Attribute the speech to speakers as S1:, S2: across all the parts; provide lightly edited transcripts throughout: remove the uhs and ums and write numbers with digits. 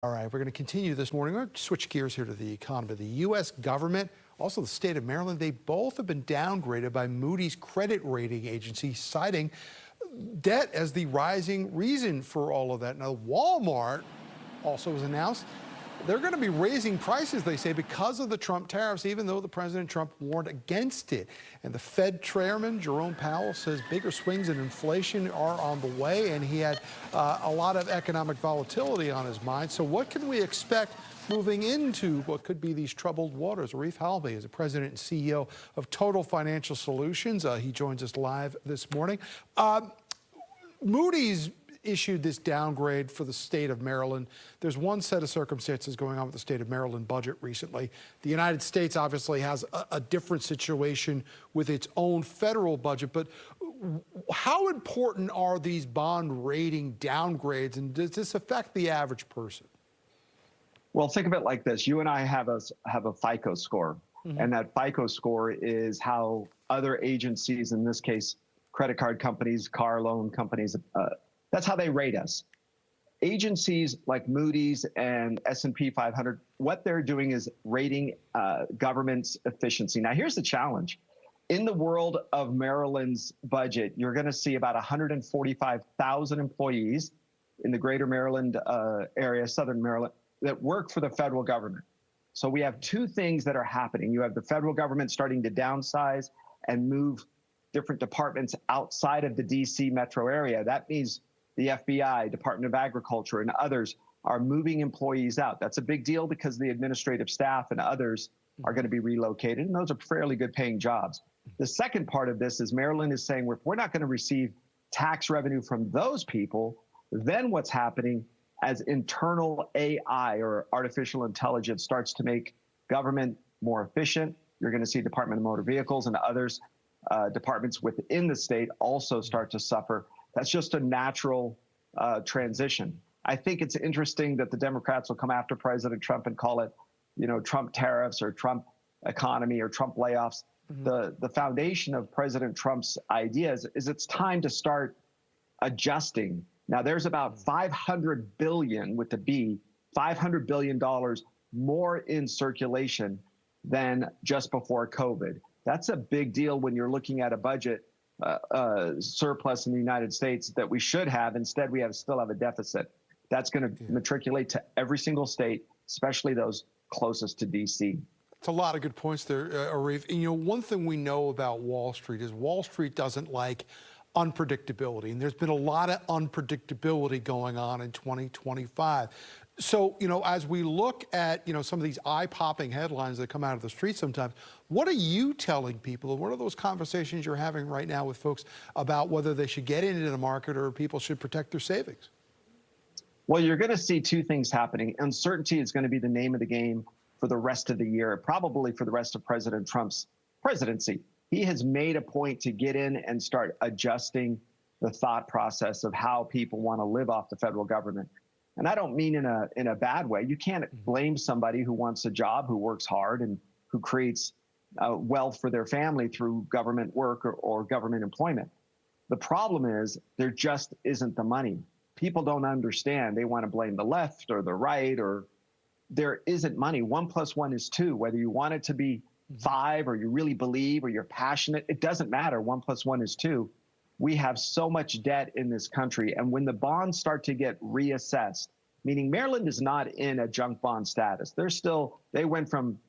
S1: All right, we're going to continue this morning. We're going to switch gears here to the economy. The U.S. government, also the state of Maryland, they both have been downgraded by Moody's credit rating agency, citing debt as the rising reason for all of that. Now, Walmart also has announced they're going to be raising prices, they say, because of the Trump tariffs, even though the President Trump warned against it. And the Fed chairman, Jerome Powell, says bigger swings in inflation are on the way, and he had a lot of economic volatility on his mind. So what can we expect moving into what could be these troubled waters? Arif Halaby is the president and CEO of Total Financial Solutions. He joins us live this morning. Moody's issued this downgrade for the state of Maryland. There's one set of circumstances going on with the state of Maryland budget recently. The United States obviously has a different situation with its own federal budget, but how important are these bond rating downgrades, and does this affect the average person?
S2: Well, think of it like this. You and I have a FICO score, and that FICO score is how other agencies, in this case, credit card companies, car loan companies, that's how they rate us. Agencies like Moody's and S&P 500, what they're doing is rating government's efficiency. Now, here's the challenge. In the world of Maryland's budget, you're going to see about 145,000 employees in the greater Maryland area, southern Maryland, that work for the federal government. So we have two things that are happening. You have the federal government starting to downsize and move different departments outside of the D.C. metro area. That means the FBI, Department of Agriculture, and others are moving employees out. That's a big deal because the administrative staff and others are going to be relocated, and those are fairly good paying jobs. The second part of this is Maryland is saying, we're not going to receive tax revenue from those people. Then what's happening as internal AI, or artificial intelligence, starts to make government more efficient, you're going to see Department of Motor Vehicles and others, departments within the state also start to suffer. That's just a natural transition. I think it's interesting that the Democrats will come after President Trump and call it, Trump tariffs or Trump economy or Trump layoffs. The foundation of President Trump's ideas is it's time to start adjusting. Now, there's about $500 billion with the B, $500 billion more in circulation than just before COVID. That's a big deal when you're looking at a budget surplus in the United States that we should have. Instead, we still have a deficit. That's going to matriculate to every single state, especially those closest to D.C.
S1: It's a lot of good points there, Arif. And, one thing we know about Wall Street is Wall Street doesn't like unpredictability, and there's been a lot of unpredictability going on in 2025. So, as we look at, some of these eye-popping headlines that come out of the street sometimes, what are you telling people, and what are those conversations you're having right now with folks about whether they should get into the market or people should protect their savings?
S2: Well, you're going to see two things happening. Uncertainty is going to be the name of the game for the rest of the year, probably for the rest of President Trump's presidency. He has made a point to get in and start adjusting the thought process of how people want to live off the federal government. And I don't mean in a bad way. You can't blame somebody who wants a job, who works hard, and who creates wealth for their family through government work or government employment. The problem is there just isn't the money. People don't understand. They want to blame the left or the right, or there isn't money. 1 + 1 is 2. Whether you want it to be 5 or you really believe or you're passionate, it doesn't matter. 1 + 1 is 2. We have so much debt in this country, and when the bonds start to get reassessed, meaning Maryland is not in a junk bond status. They went from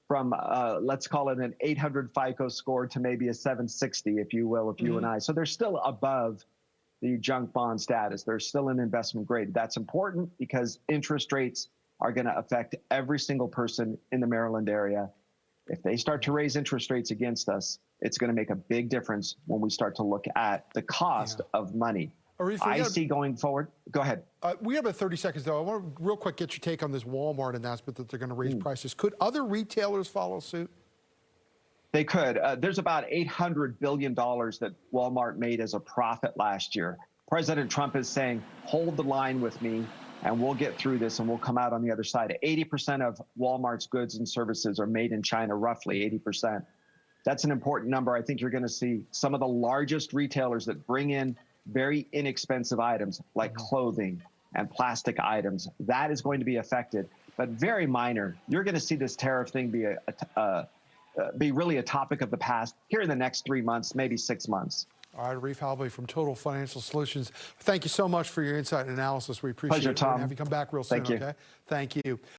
S2: let's call it an 800 FICO score to maybe a 760, if you will, you and I. So they're still above the junk bond status. They're still in investment grade. That's important because interest rates are going to affect every single person in the Maryland area. If they start to raise interest rates against us, it's going to make a big difference when we start to look at the cost of money.
S1: Arif,
S2: I see going forward. Go ahead.
S1: We have about 30 seconds, though. I want to real quick get your take on this Walmart announcement that they're going to raise prices. Could other retailers follow suit?
S2: They could. There's about $800 billion that Walmart made as a profit last year. President Trump is saying, hold the line with me, and we'll get through this, and we'll come out on the other side. 80% of Walmart's goods and services are made in China, roughly 80%. That's an important number. I think you're going to see some of the largest retailers that bring in very inexpensive items like clothing, and plastic items. That is going to be affected, but very minor. You're going to see this tariff thing be really a topic of the past here in the next 3 months, maybe 6 months.
S1: All right, Arif Halaby from Total Financial Solutions. Thank you so much for your insight and analysis. We appreciate
S2: Pleasure,
S1: it.
S2: Tom.
S1: We're gonna have you come back real soon,
S2: Thank you.
S1: okay? Thank you.